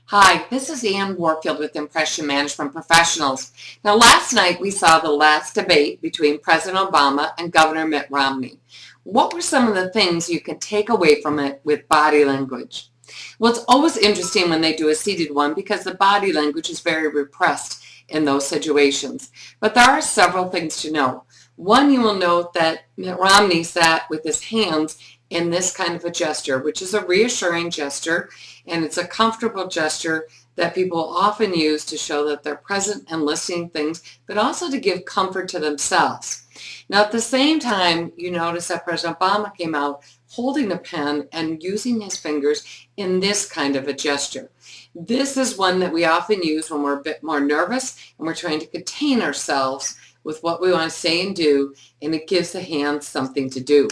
Hi, this is Anne Warfield with Impression Management Professionals. Now, last night we saw the last debate between President Obama and Governor Mitt Romney. What were some of the things you could take away from it with body language? Well, it's always interesting when they do a seated one because the body language is very repressed in those situations. But there are several things to know. One, you will note that Mitt Romney sat with his hands in this kind of a gesture, which is a reassuring gesture, and it's a comfortable gesture that people often use to show that they're present and listening to things, but also to give comfort to themselves. Now, at the same time, you notice that President Obama came out holding a pen and using his fingers in this kind of a gesture. This is one that we often use when we're a bit more nervous and we're trying to contain ourselves with what we want to say and do, and it gives the hands something to do.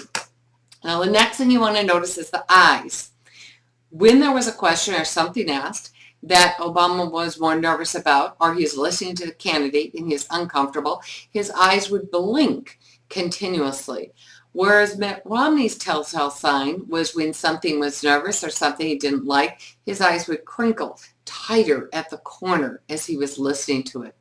Now, the next thing you want to notice is the eyes. When there was a question or something asked that Obama was more nervous about, or he's listening to the candidate and he's uncomfortable, his eyes would blink continuously. Whereas Mitt Romney's telltale sign was when something was nervous or something he didn't like, his eyes would crinkle tighter at the corner as he was listening to it.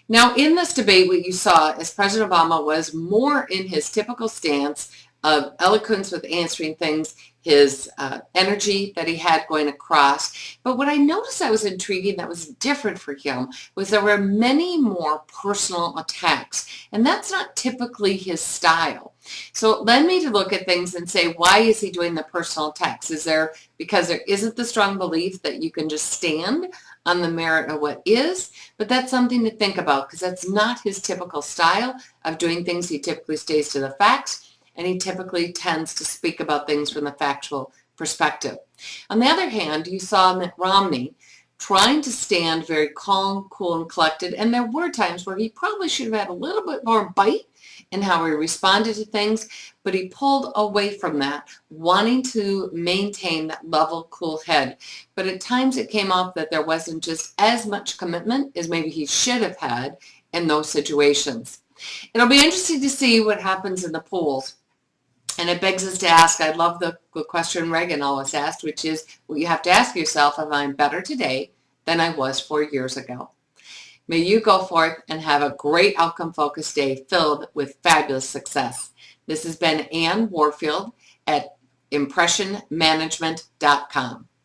Now, in this debate, what you saw is President Obama was more in his typical stance of eloquence with answering things, his energy that he had going across. But what I noticed that was intriguing, that was different for him, was there were many more personal attacks. And that's not typically his style. So it led me to look at things and say, why is he doing the personal attacks? Is there, because there isn't the strong belief that you can just stand on the merit of what is? But that's something to think about, because that's not his typical style of doing things. He typically stays to the facts, and he typically tends to speak about things from the factual perspective. On the other hand, you saw Mitt Romney trying to stand very calm, cool, and collected, and there were times where he probably should have had a little bit more bite in how he responded to things, but he pulled away from that, wanting to maintain that level, cool head. But at times it came off that there wasn't just as much commitment as maybe he should have had in those situations. It'll be interesting to see what happens in the polls. And it begs us to ask, I love the question Reagan always asked, which is, well, you have to ask yourself if I'm better today than I was 4 years ago. May you go forth and have a great outcome-focused day filled with fabulous success. This has been Anne Warfield at impressionmanagement.com.